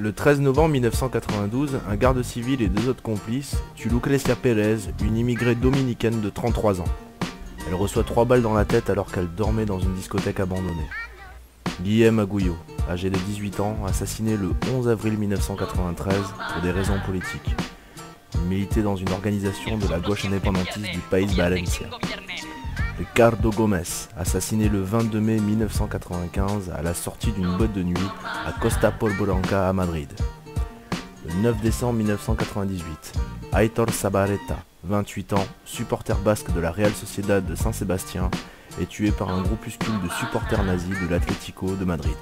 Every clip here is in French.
Le 13 novembre 1992, un garde civil et deux autres complices tuent Lucrecia Pérez, une immigrée dominicaine de 33 ans. Elle reçoit 3 balles dans la tête alors qu'elle dormait dans une discothèque abandonnée. Guillem Agullo, âgé de 18 ans, assassiné le 11 avril 1993 pour des raisons politiques. Il militait dans une organisation de la gauche indépendantiste du País Valencia. Ricardo Gómez, assassiné le 22 mai 1995 à la sortie d'une boîte de nuit à Costa Polvoranca à Madrid. Le 9 décembre 1998, Aitor Zabaleta, 28 ans, supporter basque de la Real Sociedad de Saint-Sébastien, est tué par un groupuscule de supporters nazis de l'Atlético de Madrid.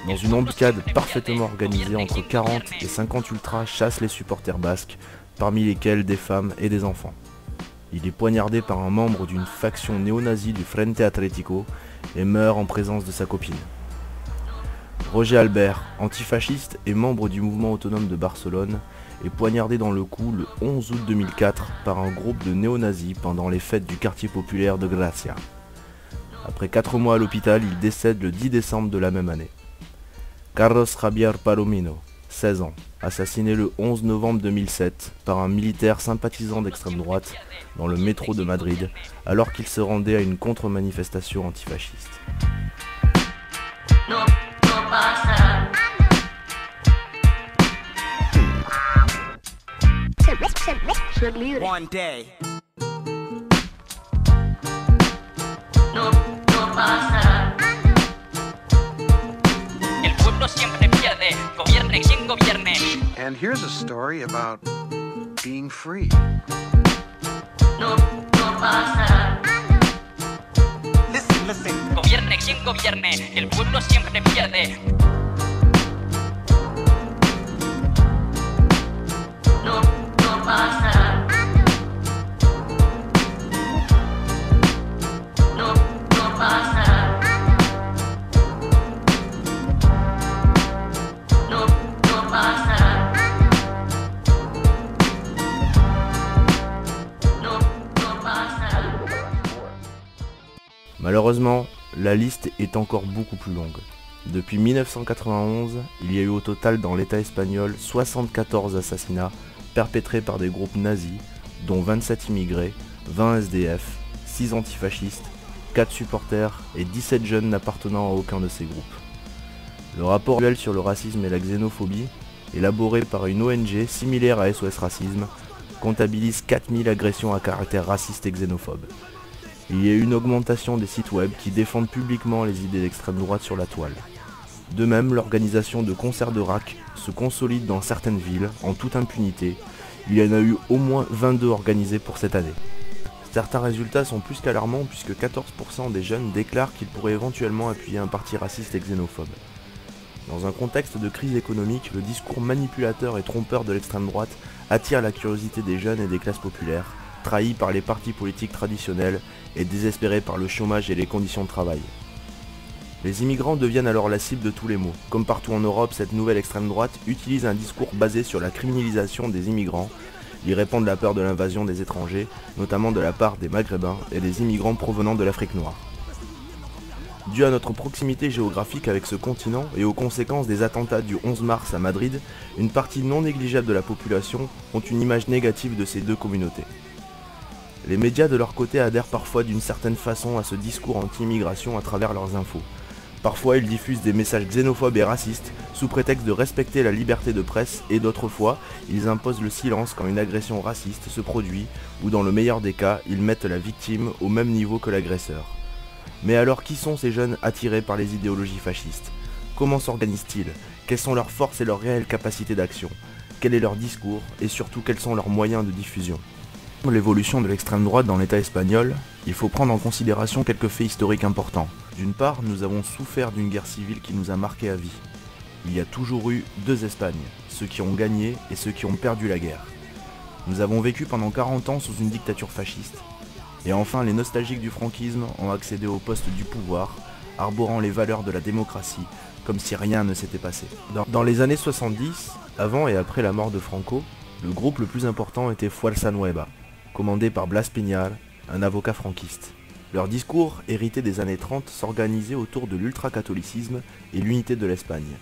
Dans une embuscade parfaitement organisée, entre 40 et 50 ultras chassent les supporters basques, parmi lesquels des femmes et des enfants. Il est poignardé par un membre d'une faction néo-nazie du Frente Atlético et meurt en présence de sa copine. Roger Albert, antifasciste et membre du mouvement autonome de Barcelone, est poignardé dans le cou le 11 août 2004 par un groupe de néo-nazis pendant les fêtes du quartier populaire de Gracia. Après 4 mois à l'hôpital, il décède le 10 décembre de la même année. Carlos Javier Palomino, 16 ans, assassiné le 11 novembre 2007 par un militaire sympathisant d'extrême droite dans le métro de Madrid alors qu'il se rendait à une contre-manifestation antifasciste. One day. El pueblo siempre pierde, gobierne quien gobierne. And here's a story about being free. Listen, listen. Gobierne quien gobierne, el pueblo siempre pierde. Malheureusement, la liste est encore beaucoup plus longue. Depuis 1991, il y a eu au total dans l'État espagnol 74 assassinats perpétrés par des groupes nazis, dont 27 immigrés, 20 SDF, 6 antifascistes, 4 supporters et 17 jeunes n'appartenant à aucun de ces groupes. Le rapport annuel sur le racisme et la xénophobie, élaboré par une ONG similaire à SOS Racisme, comptabilise 4000 agressions à caractère raciste et xénophobe. Il y a eu une augmentation des sites web qui défendent publiquement les idées d'extrême droite sur la toile. De même, l'organisation de concerts de rack se consolide dans certaines villes, en toute impunité. Il y en a eu au moins 22 organisés pour cette année. Certains résultats sont plus qu'alarmants puisque 14% des jeunes déclarent qu'ils pourraient éventuellement appuyer un parti raciste et xénophobe. Dans un contexte de crise économique, le discours manipulateur et trompeur de l'extrême droite attire la curiosité des jeunes et des classes populaires, trahis par les partis politiques traditionnels et désespérés par le chômage et les conditions de travail. Les immigrants deviennent alors la cible de tous les maux. Comme partout en Europe, cette nouvelle extrême droite utilise un discours basé sur la criminalisation des immigrants. Ils répandent la peur de l'invasion des étrangers, notamment de la part des Maghrébins et des immigrants provenant de l'Afrique noire. Dû à notre proximité géographique avec ce continent et aux conséquences des attentats du 11 mars à Madrid, une partie non négligeable de la population ont une image négative de ces deux communautés. Les médias de leur côté adhèrent parfois d'une certaine façon à ce discours anti-immigration à travers leurs infos. Parfois ils diffusent des messages xénophobes et racistes sous prétexte de respecter la liberté de presse et d'autres fois ils imposent le silence quand une agression raciste se produit ou dans le meilleur des cas ils mettent la victime au même niveau que l'agresseur. Mais alors qui sont ces jeunes attirés par les idéologies fascistes? Comment s'organisent-ils? Quelles sont leurs forces et leurs réelles capacités d'action? Quel est leur discours et surtout quels sont leurs moyens de diffusion? Pour l'évolution de l'extrême droite dans l'État espagnol, il faut prendre en considération quelques faits historiques importants. D'une part, nous avons souffert d'une guerre civile qui nous a marqués à vie. Il y a toujours eu deux Espagnes, ceux qui ont gagné et ceux qui ont perdu la guerre. Nous avons vécu pendant 40 ans sous une dictature fasciste. Et enfin, les nostalgiques du franquisme ont accédé au poste du pouvoir, arborant les valeurs de la démocratie, comme si rien ne s'était passé. Dans les années 70, avant et après la mort de Franco, le groupe le plus important était Fuerza Nueva, commandé par Blas Piñar, un avocat franquiste. Leur discours, hérité des années 30, s'organisait autour de l'ultracatholicisme et l'unité de l'Espagne.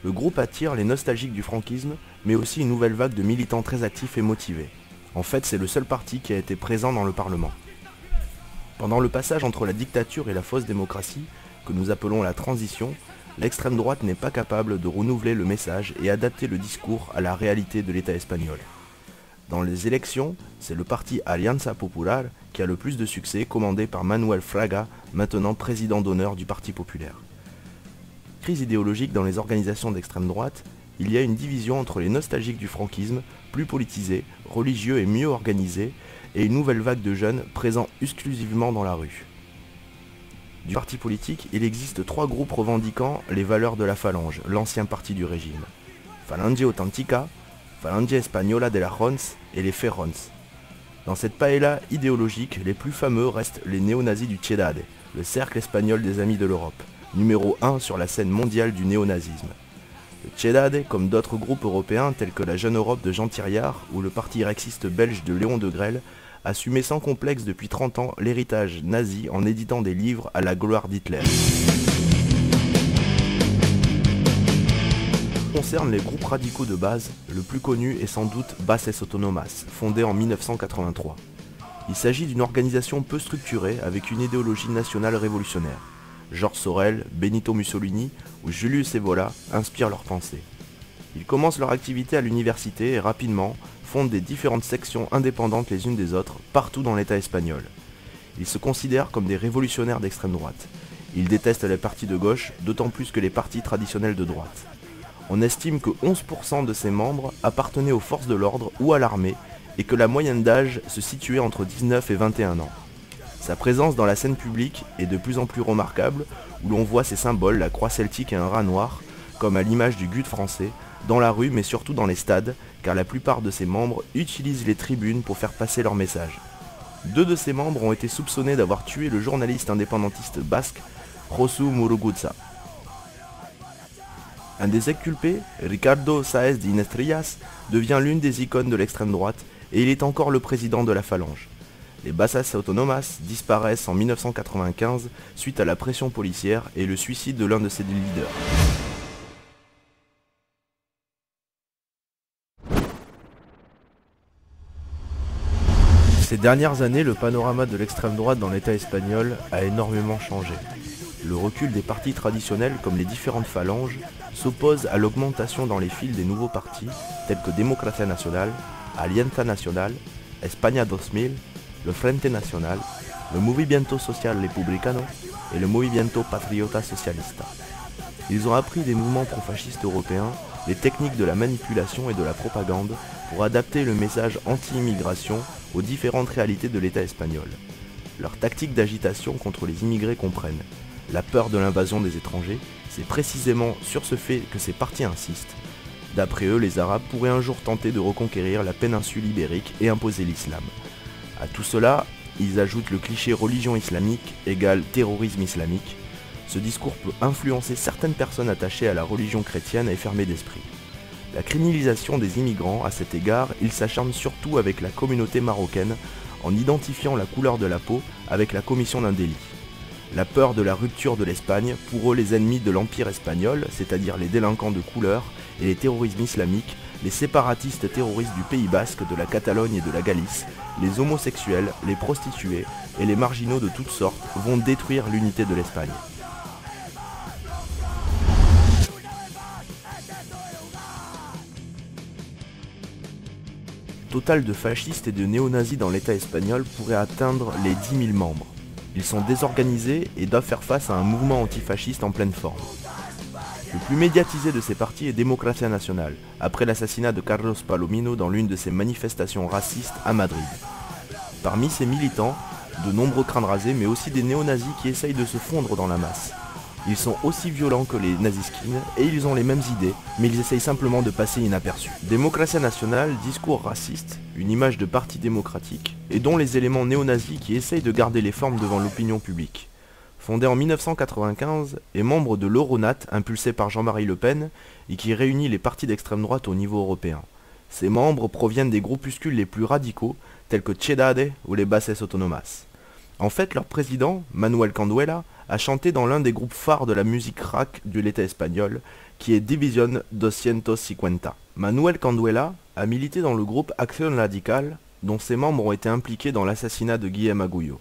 Le groupe attire les nostalgiques du franquisme, mais aussi une nouvelle vague de militants très actifs et motivés. En fait, c'est le seul parti qui a été présent dans le Parlement. Pendant le passage entre la dictature et la fausse démocratie, que nous appelons la transition, l'extrême droite n'est pas capable de renouveler le message et adapter le discours à la réalité de l'État espagnol. Dans les élections, c'est le parti Alianza Popular qui a le plus de succès, commandé par Manuel Fraga, maintenant président d'honneur du Parti populaire. Crise idéologique dans les organisations d'extrême droite, il y a une division entre les nostalgiques du franquisme, plus politisés, religieux et mieux organisés, et une nouvelle vague de jeunes présents exclusivement dans la rue. Du parti politique, il existe 3 groupes revendiquant les valeurs de la Phalange, l'ancien parti du régime. Falange Auténtica, Falange Española de la Jons et les Ferrons. Dans cette paella idéologique, les plus fameux restent les néo-nazis du Ciedade, le cercle espagnol des amis de l'Europe, numéro 1 sur la scène mondiale du néo-nazisme. Le Ciedade, comme d'autres groupes européens tels que la Jeune Europe de Jean Thiriard ou le parti rexiste belge de Léon de Grelle, assumait sans complexe depuis 30 ans l'héritage nazi en éditant des livres à la gloire d'Hitler. Concerne les groupes radicaux de base, le plus connu est sans doute Bases Autonomas, fondé en 1983. Il s'agit d'une organisation peu structurée avec une idéologie nationale révolutionnaire. Georges Sorel, Benito Mussolini ou Julius Evola inspirent leurs pensées. Ils commencent leur activité à l'université et rapidement fondent des différentes sections indépendantes les unes des autres partout dans l'État espagnol. Ils se considèrent comme des révolutionnaires d'extrême droite. Ils détestent les partis de gauche, d'autant plus que les partis traditionnels de droite. On estime que 11% de ses membres appartenaient aux forces de l'ordre ou à l'armée et que la moyenne d'âge se situait entre 19 et 21 ans. Sa présence dans la scène publique est de plus en plus remarquable, où l'on voit ses symboles, la croix celtique et un rat noir, comme à l'image du GUD français, dans la rue mais surtout dans les stades, car la plupart de ses membres utilisent les tribunes pour faire passer leur message. 2 de ses membres ont été soupçonnés d'avoir tué le journaliste indépendantiste basque Josu Muruguza. Un des exculpés, Ricardo Sáez de Inestrillas, devient l'une des icônes de l'extrême droite et il est encore le président de la Phalange. Les Bases Autonomas disparaissent en 1995 suite à la pression policière et le suicide de l'un de ses leaders. Ces dernières années, le panorama de l'extrême droite dans l'État espagnol a énormément changé. Le recul des partis traditionnels comme les différentes phalanges s'oppose à l'augmentation dans les fils des nouveaux partis tels que Democracia Nacional, Alianza Nacional, España 2000, le Frente Nacional, le Movimiento Social Republicano et le Movimiento Patriota Socialista. Ils ont appris des mouvements pro-fascistes européens les techniques de la manipulation et de la propagande pour adapter le message anti-immigration aux différentes réalités de l'État espagnol. Leurs tactiques d'agitation contre les immigrés comprennent la peur de l'invasion des étrangers, c'est précisément sur ce fait que ces partis insistent. D'après eux, les Arabes pourraient un jour tenter de reconquérir la péninsule ibérique et imposer l'islam. À tout cela, ils ajoutent le cliché religion islamique égale terrorisme islamique. Ce discours peut influencer certaines personnes attachées à la religion chrétienne et fermées d'esprit. La criminalisation des immigrants, à cet égard, ils s'acharnent surtout avec la communauté marocaine en identifiant la couleur de la peau avec la commission d'un délit. La peur de la rupture de l'Espagne, pour eux les ennemis de l'Empire espagnol, c'est-à-dire les délinquants de couleur et les terrorismes islamiques, les séparatistes terroristes du Pays Basque, de la Catalogne et de la Galice, les homosexuels, les prostituées et les marginaux de toutes sortes vont détruire l'unité de l'Espagne. Total de fascistes et de néo-nazis dans l'État espagnol pourrait atteindre les 10 000 membres. Ils sont désorganisés et doivent faire face à un mouvement antifasciste en pleine forme. Le plus médiatisé de ces partis est Democracia Nacional, après l'assassinat de Carlos Palomino dans l'une de ses manifestations racistes à Madrid. Parmi ses militants, de nombreux crânes rasés, mais aussi des néo-nazis qui essayent de se fondre dans la masse. Ils sont aussi violents que les naziskines et ils ont les mêmes idées, mais ils essayent simplement de passer inaperçus. Democracia Nacional, discours raciste, une image de parti démocratique, et dont les éléments néo-nazis qui essayent de garder les formes devant l'opinion publique. Fondé en 1995 et membre de l'Euronat impulsé par Jean-Marie Le Pen et qui réunit les partis d'extrême droite au niveau européen. Ses membres proviennent des groupuscules les plus radicaux tels que Ciedade ou les Bases Autonomas. En fait, leur président, Manuel Canduela, a chanté dans l'un des groupes phares de la musique rock de l'État espagnol, qui est División 250. Manuel Canduela a milité dans le groupe Acción Radical, dont ses membres ont été impliqués dans l'assassinat de Guillem Agulló.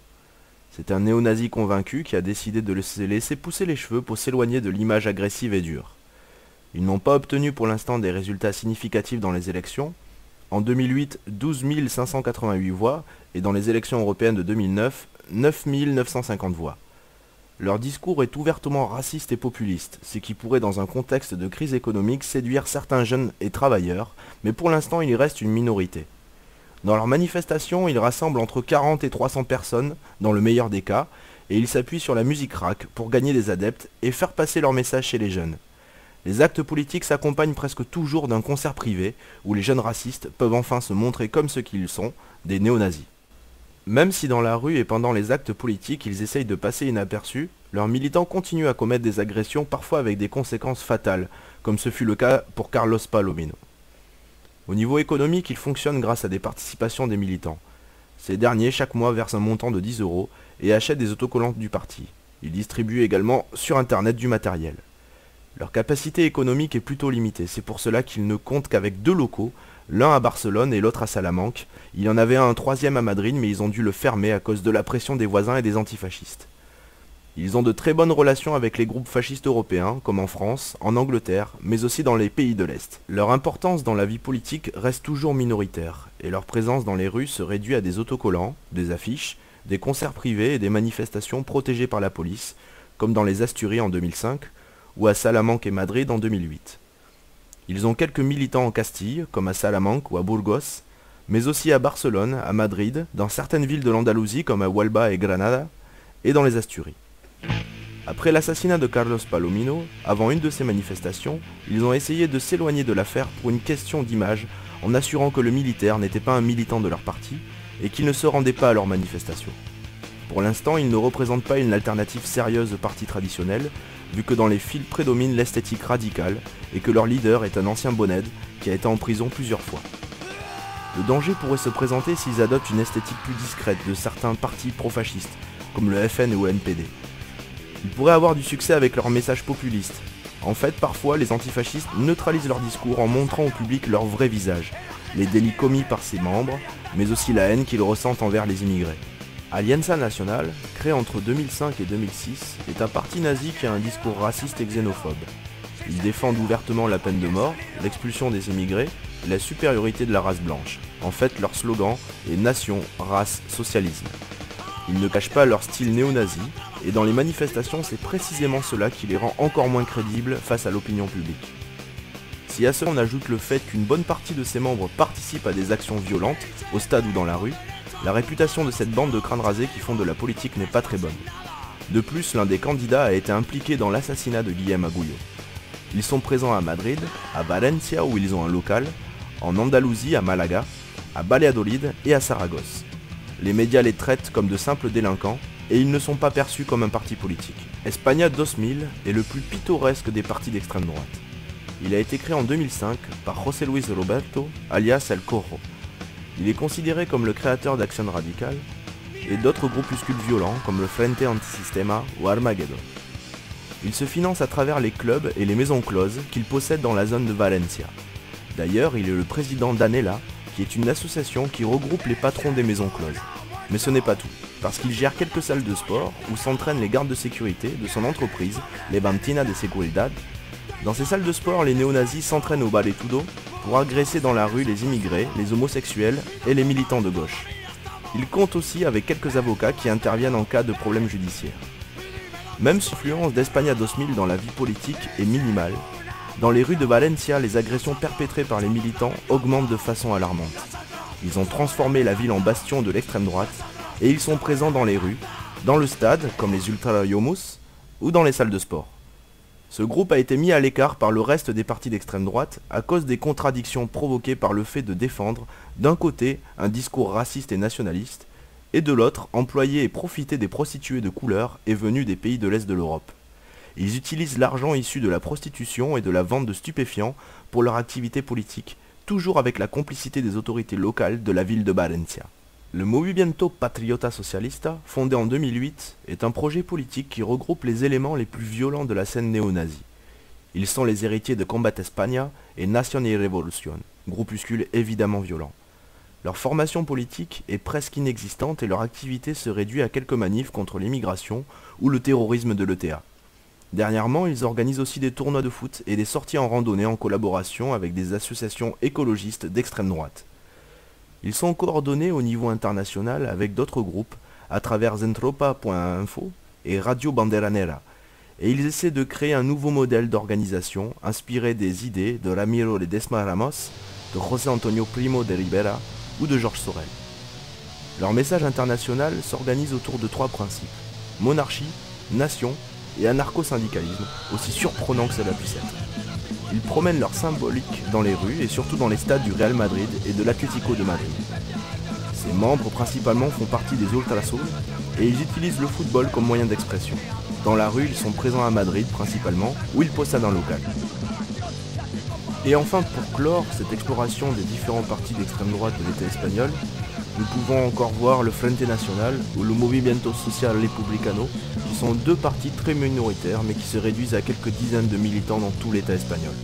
C'est un néo-nazi convaincu qui a décidé de se laisser pousser les cheveux pour s'éloigner de l'image agressive et dure. Ils n'ont pas obtenu pour l'instant des résultats significatifs dans les élections. En 2008, 12 588 voix, et dans les élections européennes de 2009, 9 950 voix. Leur discours est ouvertement raciste et populiste, ce qui pourrait dans un contexte de crise économique séduire certains jeunes et travailleurs, mais pour l'instant il reste une minorité. Dans leurs manifestations, ils rassemblent entre 40 et 300 personnes, dans le meilleur des cas, et ils s'appuient sur la musique rap pour gagner des adeptes et faire passer leur message chez les jeunes. Les actes politiques s'accompagnent presque toujours d'un concert privé, où les jeunes racistes peuvent enfin se montrer comme ceux qu'ils sont, des néo-nazis. Même si dans la rue et pendant les actes politiques ils essayent de passer inaperçus, leurs militants continuent à commettre des agressions parfois avec des conséquences fatales, comme ce fut le cas pour Carlos Palomino. Au niveau économique, ils fonctionnent grâce à des participations des militants. Ces derniers, chaque mois, versent un montant de 10 € et achètent des autocollants du parti. Ils distribuent également sur internet du matériel. Leur capacité économique est plutôt limitée, c'est pour cela qu'ils ne comptent qu'avec 2 locaux, l'un à Barcelone et l'autre à Salamanque. Il y en avait un troisième à Madrid, mais ils ont dû le fermer à cause de la pression des voisins et des antifascistes. Ils ont de très bonnes relations avec les groupes fascistes européens, comme en France, en Angleterre, mais aussi dans les pays de l'Est. Leur importance dans la vie politique reste toujours minoritaire, et leur présence dans les rues se réduit à des autocollants, des affiches, des concerts privés et des manifestations protégées par la police, comme dans les Asturies en 2005, ou à Salamanque et Madrid en 2008. Ils ont quelques militants en Castille, comme à Salamanque ou à Burgos, mais aussi à Barcelone, à Madrid, dans certaines villes de l'Andalousie comme à Huelva et Granada, et dans les Asturies. Après l'assassinat de Carlos Palomino, avant une de ces manifestations, ils ont essayé de s'éloigner de l'affaire pour une question d'image en assurant que le militaire n'était pas un militant de leur parti et qu'il ne se rendait pas à leurs manifestations. Pour l'instant, ils ne représentent pas une alternative sérieuse au parti traditionnel, vu que dans les fils prédomine l'esthétique radicale et que leur leader est un ancien bonnet qui a été en prison plusieurs fois. Le danger pourrait se présenter s'ils adoptent une esthétique plus discrète de certains partis pro-fascistes, comme le FN ou le NPD. Ils pourraient avoir du succès avec leurs messages populistes. En fait, parfois, les antifascistes neutralisent leur discours en montrant au public leur vrai visage, les délits commis par ses membres, mais aussi la haine qu'ils ressentent envers les immigrés. Alianza Nacional, créé entre 2005 et 2006, est un parti nazi qui a un discours raciste et xénophobe. Ils défendent ouvertement la peine de mort, l'expulsion des immigrés et la supériorité de la race blanche. En fait, leur slogan est Nation, Race, Socialisme. Ils ne cachent pas leur style néo-nazi, et dans les manifestations, c'est précisément cela qui les rend encore moins crédibles face à l'opinion publique. Si à cela on ajoute le fait qu'une bonne partie de ses membres participent à des actions violentes, au stade ou dans la rue, la réputation de cette bande de crânes rasés qui font de la politique n'est pas très bonne. De plus, l'un des candidats a été impliqué dans l'assassinat de Guillem Agulló. Ils sont présents à Madrid, à Valencia où ils ont un local, en Andalousie à Malaga, à Valladolid et à Saragosse. Les médias les traitent comme de simples délinquants et ils ne sont pas perçus comme un parti politique. España 2000 est le plus pittoresque des partis d'extrême droite. Il a été créé en 2005 par José Luis Roberto, alias El Cojo. Il est considéré comme le créateur d'Acción Radical et d'autres groupuscules violents comme le Frente Antisistema ou Armageddon. Il se finance à travers les clubs et les maisons closes qu'il possède dans la zone de Valencia. D'ailleurs, il est le président d'Anela, qui est une association qui regroupe les patrons des maisons closes. Mais ce n'est pas tout, parce qu'il gère quelques salles de sport où s'entraînent les gardes de sécurité de son entreprise, les Bantina de Seguridad. Dans ces salles de sport, les néo-nazis s'entraînent au Valetudo pour agresser dans la rue les immigrés, les homosexuels et les militants de gauche. Il compte aussi avec quelques avocats qui interviennent en cas de problème judiciaire. Même si l'influence d'España 2000 dans la vie politique est minimale, dans les rues de Valencia, les agressions perpétrées par les militants augmentent de façon alarmante. Ils ont transformé la ville en bastion de l'extrême droite et ils sont présents dans les rues, dans le stade, comme les Ultrayomus, ou dans les salles de sport. Ce groupe a été mis à l'écart par le reste des partis d'extrême droite à cause des contradictions provoquées par le fait de défendre, d'un côté, un discours raciste et nationaliste, et de l'autre, employer et profiter des prostituées de couleur et venues des pays de l'Est de l'Europe. Ils utilisent l'argent issu de la prostitution et de la vente de stupéfiants pour leur activité politique, toujours avec la complicité des autorités locales de la ville de Valencia. Le Movimiento Patriota Socialista, fondé en 2008, est un projet politique qui regroupe les éléments les plus violents de la scène néo-nazie. Ils sont les héritiers de Combat España et Nación y Revolución, groupuscules évidemment violents. Leur formation politique est presque inexistante et leur activité se réduit à quelques manifs contre l'immigration ou le terrorisme de l'ETA. Dernièrement, ils organisent aussi des tournois de foot et des sorties en randonnée en collaboration avec des associations écologistes d'extrême droite. Ils sont coordonnés au niveau international avec d'autres groupes à travers Zentropa.info et Radio Banderanera, et ils essaient de créer un nouveau modèle d'organisation inspiré des idées de Ramiro Ledesma Ramos, de José Antonio Primo de Rivera ou de Georges Sorel. Leur message international s'organise autour de 3 principes: monarchie, nation et anarcho-syndicalisme, aussi surprenant que cela puisse être. Ils promènent leur symbolique dans les rues et surtout dans les stades du Real Madrid et de l'Atlético de Madrid. Ses membres principalement font partie des Ultrasul et ils utilisent le football comme moyen d'expression. Dans la rue, ils sont présents à Madrid principalement, où ils possèdent un local. Et enfin, pour clore cette exploration des différents partis d'extrême droite de l'État espagnol, nous pouvons encore voir le Frente Nacional ou le Movimiento Social Republicano, qui sont 2 partis très minoritaires mais qui se réduisent à quelques dizaines de militants dans tout l'État espagnol.